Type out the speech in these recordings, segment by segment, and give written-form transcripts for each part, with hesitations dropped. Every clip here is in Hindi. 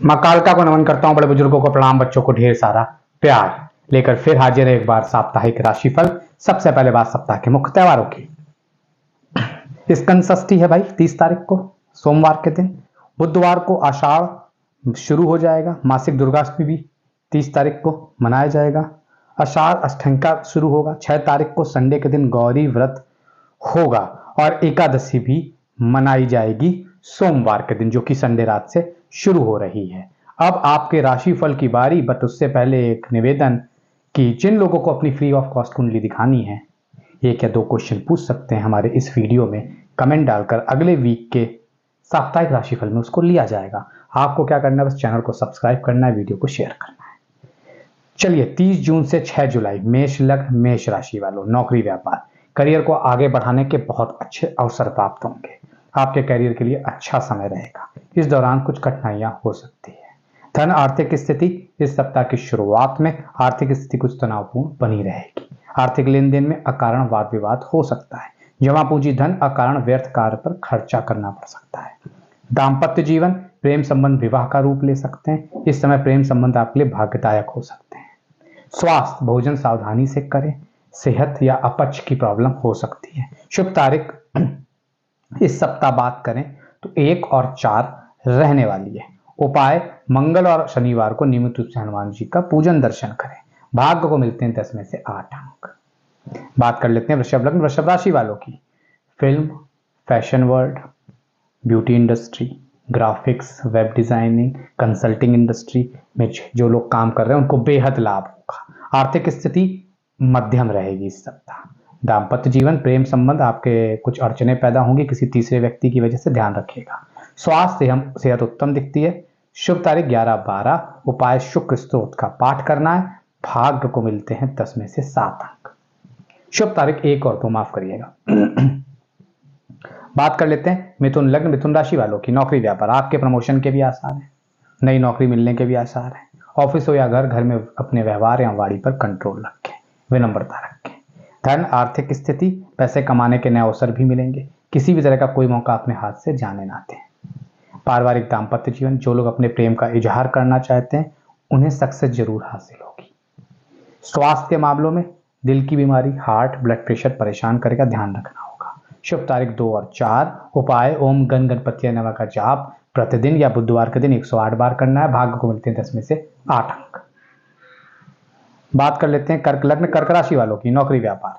माँ कालका को नमन करता हूँ, बड़े बुजुर्गों को प्रणाम, बच्चों को ढेर सारा प्यार लेकर फिर हाजिर है एक बार साप्ताहिक राशिफल। सबसे पहले बात सप्ताह के मुख्य त्योहारों की। स्कंद षष्ठी है भाई 30 तारीख को सोमवार के दिन। बुधवार को आषाढ़ शुरू हो जाएगा। मासिक दुर्गाष्टमी भी 30 तारीख को मनाया जाएगा। आषाढ़ अष्टंका शुरू होगा। 6 तारीख को संडे के दिन गौरी व्रत होगा और एकादशी भी मनाई जाएगी सोमवार के दिन, जो कि संडे रात से शुरू हो रही है। अब आपके राशिफल की बारी, बट उससे पहले एक निवेदन कि जिन लोगों को अपनी फ्री ऑफ कॉस्ट कुंडली दिखानी है, ये क्या 2 क्वेश्चन पूछ सकते हैं हमारे इस वीडियो में कमेंट डालकर। अगले वीक के साप्ताहिक राशिफल में उसको लिया जाएगा। आपको क्या करना है, बस चैनल को सब्सक्राइब करना है, वीडियो को शेयर करना है। चलिए 30 जून से 6 जुलाई मेष लग्न मेष राशि वालों, नौकरी व्यापार करियर को आगे बढ़ाने के बहुत अच्छे अवसर प्राप्त होंगे। आपके करियर के लिए अच्छा समय रहेगा। इस दौरान कुछ कठिनाइयां हो सकती है। धन आर्थिक स्थिति इस सप्ताह की शुरुआत में आर्थिक स्थिति कुछ तनावपूर्ण बनी रहेगी। आर्थिक लेन देन में अकारण वाद विवाद हो सकता है। जमा पूंजी धन अकारण व्यर्थ कार्य पर खर्चा करना पड़ सकता है। दाम्पत्य जीवन प्रेम संबंध विवाह का रूप ले सकते हैं। इस समय प्रेम संबंध आपके लिए भाग्यदायक हो सकते हैं। स्वास्थ्य भोजन सावधानी से करें। सेहत या अपच की प्रॉब्लम हो सकती है। शुभ तारीख इस सप्ताह बात करें तो 1 और 4 रहने वाली है। उपाय मंगल और शनिवार को नियमित रूप से हनुमान जी का पूजन दर्शन करें। भाग्य को मिलते हैं 10 में से 8 अंक। बात कर लेते हैं वृषभ लग्न वृषभ राशि वालों की। Film, fashion world, beauty industry, graphics, web designing, consulting industry में जो लोग काम कर रहे हैं उनको बेहद लाभ होगा। आर्थिक स्थिति मध्यम रहेगी इस सप्ताह। दाम्पत्य जीवन प्रेम संबंध आपके कुछ अड़चने पैदा होंगी, किसी तीसरे व्यक्ति की वजह से ध्यान रखिएगा। स्वास्थ्य सेहत उत्तम दिखती है। शुभ तारीख 11-12। उपाय शुक्र स्तोत्र का पाठ करना है। भाग्य को मिलते हैं 10 में से 7 अंक। शुभ तारीख 1 और 2 माफ करिएगा। बात कर लेते हैं मिथुन लग्न मिथुन राशि वालों की। नौकरी व्यापार आपके प्रमोशन के भी आसार हैं। नई नौकरी मिलने के भी आसार हैं। ऑफिस हो या घर में अपने व्यवहार या वाणी पर कंट्रोल रखें, विनम्रता रखें। धन आर्थिक स्थिति पैसे कमाने के नए अवसर भी मिलेंगे। किसी भी तरह का कोई मौका अपने हाथ से जाने ना दें। पारिवारिक दाम्पत्य जीवन जो लोग अपने प्रेम का इजहार करना चाहते हैं उन्हें सक्सेस जरूर हासिल होगी। स्वास्थ्य के मामलों में दिल की बीमारी, हार्ट, ब्लड प्रेशर परेशान करेगा, ध्यान रखना होगा। शुभ तारीख 2 और 4। उपाय ओम गण गणपति नमः का जाप प्रतिदिन या बुधवार के दिन 108 बार करना है। भाग्य को मिलते हैं 10 में से 8 अंक। बात कर लेते हैं कर्क लग्न कर्क राशि वालों की। नौकरी व्यापार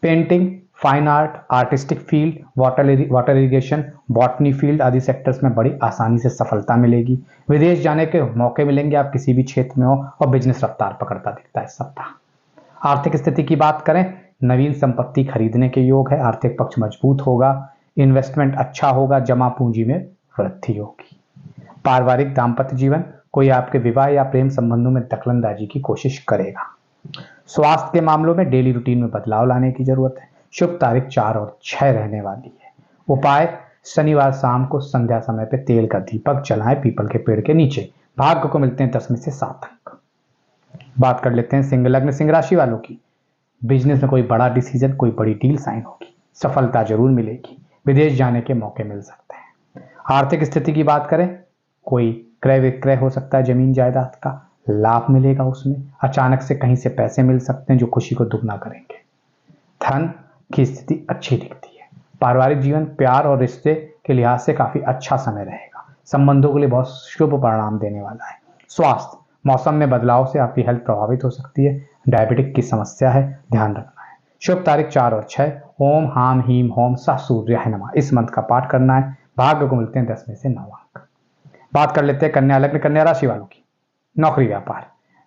painting, fine art, artistic field, water irrigation, botany field आदि सेक्टर्स में बड़ी आसानी से सफलता मिलेगी। विदेश जाने के मौके मिलेंगे आप किसी भी क्षेत्र में हो, और बिजनेस रफ्तार पकड़ता दिखता है इस सप्ताह। आर्थिक स्थिति की बात करें, नवीन संपत्ति खरीदने के योग है। आर्थिक पक्ष मजबूत होगा। इन्वेस्टमेंट अच्छा होगा। जमा पूंजी में वृद्धि होगी। पारिवारिक दाम्पत्य जीवन कोई आपके विवाह या प्रेम संबंधों में दखलंदाजी की कोशिश करेगा। स्वास्थ्य के मामलों में डेली रूटीन में बदलाव लाने की जरूरत है। शुभ तारीख 4 और 6 रहने वाली है। उपाय शनिवार शाम को संध्या समय पे तेल का दीपक जलाएं पीपल के पेड़ के नीचे। भाग्य को मिलते हैं 10 में से 7 अंक। बात कर लेते हैं सिंह लग्न सिंह राशि वालों की। बिजनेस में कोई बड़ा डिसीजन, कोई बड़ी डील साइन होगी। सफलता जरूर मिलेगी। विदेश जाने के मौके मिल सकते हैं। आर्थिक स्थिति की बात करें, कोई क्रय विक्रय हो सकता है, जमीन जायदाद का लाभ मिलेगा उसमें। अचानक से कहीं से पैसे मिल सकते हैं जो खुशी को दुगना करेंगे। धन की स्थिति अच्छी दिखती है। पारिवारिक जीवन प्यार और रिश्ते के लिहाज से काफी अच्छा समय रहेगा। संबंधों के लिए बहुत शुभ परिणाम देने वाला है। स्वास्थ्य मौसम में बदलाव से आपकी हेल्थ प्रभावित हो सकती है। डायबिटिक की समस्या है, ध्यान रखना है। शुभ तारीख 4 और 6। ओम हाम हीम होम सा सूर्याय नमः इस मंत्र का पाठ करना है। भाग्य को मिलते हैं 10 में से 9 अंक। बात कर लेते हैं कन्या लग्न कन्या राशि वालों की। नौकरी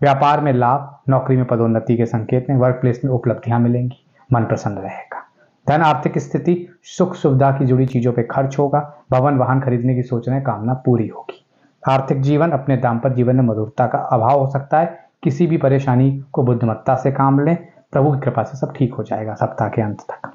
व्यापार में लाभ, नौकरी में पदोन्नति के संकेत हैं। वर्क प्लेस में उपलब्धियां मिलेंगी। मन प्रसन्न रहेगा। धन आर्थिक स्थिति सुख सुविधा की जुड़ी चीजों पे खर्च होगा। भवन वाहन खरीदने की सोच रहे हैं, कामना पूरी होगी। आर्थिक जीवन अपने दाम्पत्य जीवन में मधुरता का अभाव हो सकता है। किसी भी परेशानी को बुद्धिमत्ता से काम लें। प्रभु की कृपा से सब ठीक हो जाएगा सप्ताह के अंत तक।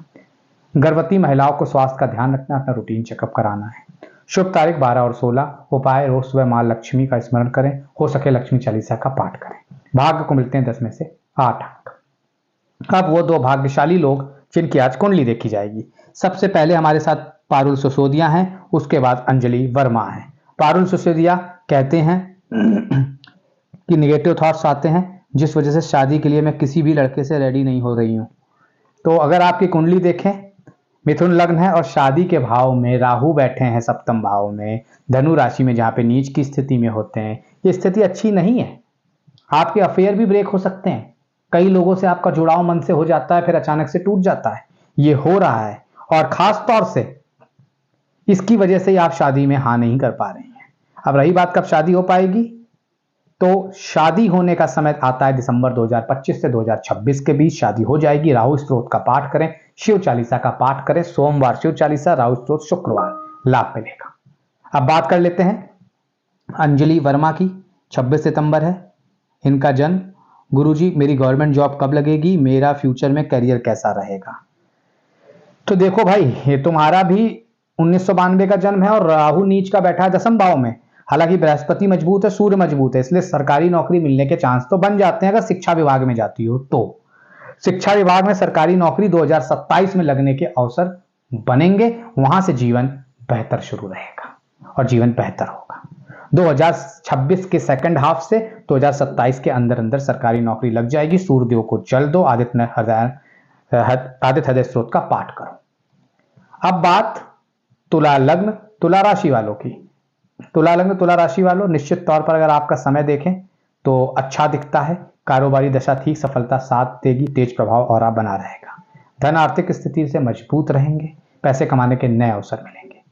गर्भवती महिलाओं को स्वास्थ्य का ध्यान रखना, अपना रूटीन चेकअप कराना है। शुभ तारीख 12 और 16। उपाय रोज सुबह मां लक्ष्मी का स्मरण करें। हो सके लक्ष्मी चालीसा का पाठ करें। भाग्य को मिलते हैं 10 में से 8 अंक। अब वो 2 भाग्यशाली लोग जिनकी आज कुंडली देखी जाएगी। सबसे पहले हमारे साथ पारुल सिसोदिया हैं, उसके बाद अंजलि वर्मा है। पारुल सिसोदिया कहते हैं कि निगेटिव थॉट्स आते हैं जिस वजह से शादी के लिए मैं किसी भी लड़के से रेडी नहीं हो रही हूं। तो अगर आपकी कुंडली देखें, मिथुन लग्न है और शादी के भाव में राहु बैठे हैं सप्तम भाव में, धनु राशि में जहां पे नीच की स्थिति में होते हैं, ये स्थिति अच्छी नहीं है। आपके अफेयर भी ब्रेक हो सकते हैं, कई लोगों से आपका जुड़ाव मन से हो जाता है फिर अचानक से टूट जाता है, ये हो रहा है। और खास तौर से इसकी वजह से ही आप शादी में हाँ नहीं कर पा रही हैं। अब रही बात कब शादी हो पाएगी, तो शादी होने का समय आता है दिसंबर 2025 से 2026 के बीच शादी हो जाएगी। राहु स्त्रोत का पाठ करें, शिव चालीसा का पाठ करें, सोमवार शिव चालीसा, राहु स्त्रोत शुक्रवार, लाभ मिलेगा। अब बात कर लेते हैं अंजलि वर्मा की, 26 सितंबर है इनका जन्म। गुरुजी मेरी गवर्नमेंट जॉब कब लगेगी, मेरा फ्यूचर में करियर कैसा रहेगा। तो देखो भाई, ये तुम्हारा भी 1992 का जन्म है और राहु नीच का बैठा है 10वें भाव में। हालांकि बृहस्पति मजबूत है, सूर्य मजबूत है, इसलिए सरकारी नौकरी मिलने के चांस तो बन जाते हैं अगर शिक्षा विभाग में जाती हो तो। शिक्षा विभाग में सरकारी नौकरी 2027 में लगने के अवसर बनेंगे, वहां से जीवन बेहतर शुरू रहेगा और जीवन बेहतर होगा। 2026 के सेकंड हाफ से 2027 के अंदर अंदर सरकारी नौकरी लग जाएगी। सूर्यदेव को जल दो, आदित्य हृदय स्त्रोत का पाठ करो। अब बात तुला लग्न तुला राशि वालों की। तुला लग्न तुला राशि वालों, निश्चित तौर पर अगर आपका समय देखें तो अच्छा दिखता है। कारोबारी दशा ठीक सफलता साथ देगी, तेज प्रभाव और बना रहेगा। धन आर्थिक स्थिति से मजबूत रहेंगे, पैसे कमाने के नए अवसर मिलेंगे।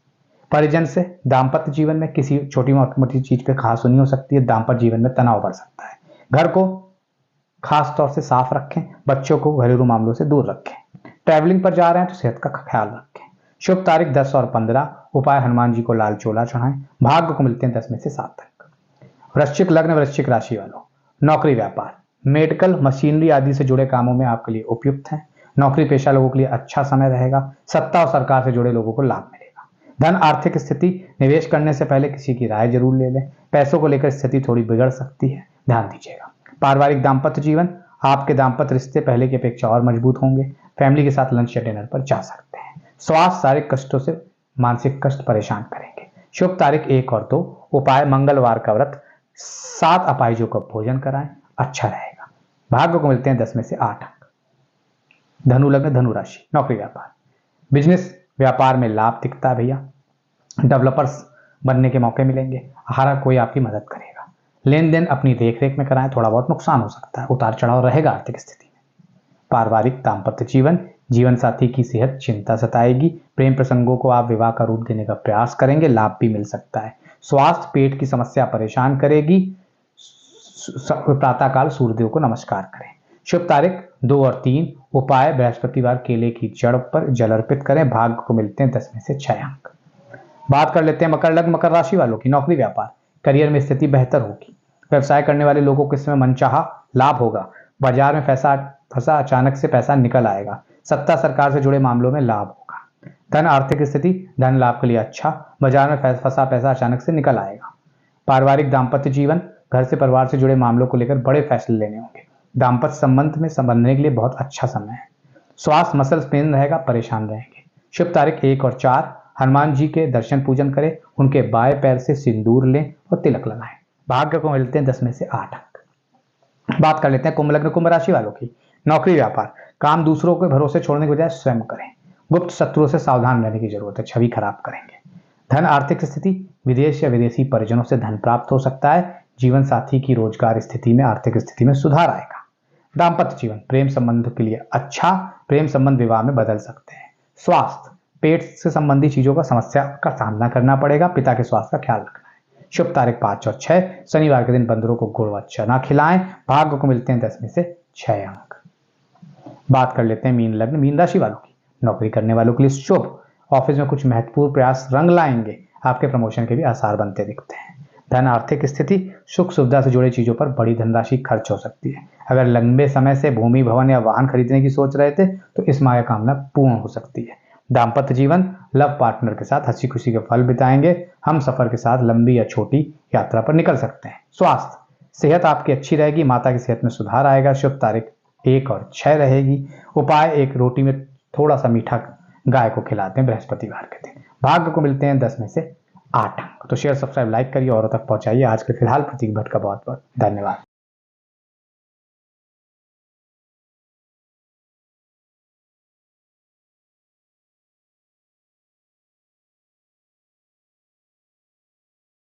परिजन से दाम्पत्य जीवन में किसी छोटी मोटी चीज पे खास सुनी हो सकती है, दाम्पत्य जीवन में तनाव बढ़ सकता है। घर को खास तौर से साफ रखें, बच्चों को घरेलू मामलों से दूर रखें। ट्रैवलिंग पर जा रहे हैं तो सेहत का ख्याल रखें। शुभ तारीख 10 और 15, उपाय हनुमान जी को लाल चोला चढ़ाएं। भाग्य को मिलते हैं 10 में से 7 अंक। वृश्चिक लग्न वृश्चिक राशि वालों, नौकरी व्यापार मेडिकल मशीनरी आदि से जुड़े कामों में आपके लिए उपयुक्त है। नौकरी पेशा लोगों के लिए अच्छा समय रहेगा। सत्ता और सरकार से जुड़े लोगों को लाभ मिलेगा। धन आर्थिक स्थिति, निवेश करने से पहले किसी की राय जरूर ले लें। पैसों को लेकर स्थिति थोड़ी बिगड़ सकती है, ध्यान दीजिएगा। पारिवारिक दाम्पत्य जीवन, आपके दाम्पत्य रिश्ते पहले की अपेक्षा और मजबूत होंगे। फैमिली के साथ लंच या डिनर पर जा सकते हैं। स्वास्थ्य शारीरिक कष्टों से मानसिक कष्ट परेशान करेंगे। शुभ तारीख 1 और 2, उपाय मंगलवार का व्रत, 7 अपाहिजों का भोजन कराएं, अच्छा रहेगा। भाग्य को मिलते हैं 10 में से 8 अंक। धनु लग्न धनु राशि, नौकरी व्यापार बिजनेस व्यापार में लाभ दिखता है भैया। डेवलपर्स बनने के मौके मिलेंगे। हर कोई आपकी मदद करेगा। लेन देन अपनी देख रेख में कराएं, थोड़ा बहुत नुकसान हो सकता है, उतार चढ़ाव रहेगा आर्थिक स्थिति में। पारिवारिक दाम्पत्य जीवन, जीवन साथी की सेहत चिंता सताएगी। प्रेम प्रसंगों को आप विवाह का रूप देने का प्रयास करेंगे, लाभ भी मिल सकता है। स्वास्थ्य पेट की समस्या परेशान करेगी। प्रातःकाल सूर्यदेव को नमस्कार करें। शुभ तारीख 2 और 3, उपाय बृहस्पतिवार केले की जड़ पर जल अर्पित करें। भाग्य को मिलते हैं 10 में से 6 अंक। बात कर लेते हैं मकर लग्न मकर राशि वालों की, नौकरी व्यापार करियर में स्थिति बेहतर होगी। व्यवसाय करने वाले लोगों को इसमें मनचाहा लाभ होगा। बाजार में फंसा अचानक से पैसा निकल आएगा। सत्ता सरकार से जुड़े मामलों में लाभ होगा। धन आर्थिक स्थिति, धन लाभ के लिए अच्छा। बाजार में फंसा पैसा अचानक से निकल आएगा। पारिवारिक दाम्पत्य जीवन, घर से परिवार से जुड़े मामलों को लेकर बड़े फैसले लेने होंगे। दाम्पत्य संबंध में संबंधने के लिए बहुत अच्छा समय है। स्वास्थ्य मसल पेन रहेगा, परेशान रहेंगे। शुभ तारीख 1 और 4, हनुमान जी के दर्शन पूजन करें। उनके बाएं पैर से सिंदूर लें और तिलक लगाएं। भाग्य को मिलते हैं 10 में से 8 अंक। बात कर लेते हैं कुंभ लग्न कुंभ राशि वालों की, नौकरी व्यापार काम दूसरों के भरोसे छोड़ने के बजाय स्वयं करें। गुप्त शत्रुओं से सावधान रहने की जरूरत है, छवि खराब करेंगे। धन आर्थिक स्थिति, विदेश या विदेशी परिजनों से धन प्राप्त हो सकता है। जीवन साथी की रोजगार स्थिति में आर्थिक स्थिति में सुधार आएगा। दाम्पत्य जीवन, प्रेम संबंध के लिए अच्छा। प्रेम संबंध विवाह में बदल सकते हैं। स्वास्थ्य, पेट से संबंधी चीजों का समस्या का सामना करना पड़ेगा। पिता के स्वास्थ्य का ख्याल रखना है। शुभ तारीख 5 और 6, शनिवार के दिन बंदरों को गुड़ व चना खिलाएं। भाग्य को मिलते हैं 10 में से 6 अंक। बात कर लेते हैं मीन लग्न मीन राशि वालों की, नौकरी करने वालों के लिए शुभ। ऑफिस में कुछ महत्वपूर्ण प्रयास रंग लाएंगे। आपके प्रमोशन के भी आसार बनते दिखते हैं। धन आर्थिक स्थिति, सुख सुविधा से जुड़ी चीजों पर बड़ी धनराशि खर्च हो सकती है। अगर लंबे समय से भूमि भवन या वाहन खरीदने की सोच रहे थे तो इस माह कामना पूर्ण हो सकती है। दाम्पत्य जीवन, लव पार्टनर के साथ हंसी खुशी के पल बिताएंगे। हम सफर के साथ लंबी या छोटी यात्रा पर निकल सकते हैं। स्वास्थ्य, सेहत आपकी अच्छी रहेगी। माता की सेहत में सुधार आएगा। शुभ तारीख 1 और 6 रहेगी। उपाय, एक रोटी में थोड़ा सा मीठा गाय को खिलाते हैं बृहस्पतिवार के दिन। भाग्य को मिलते हैं 10 में से 8 अंक। तो शेयर, सब्सक्राइब, लाइक करिए, औरों तक पहुंचाइए। आज के फिलहाल प्रतीक भट्ट का बहुत बहुत धन्यवाद।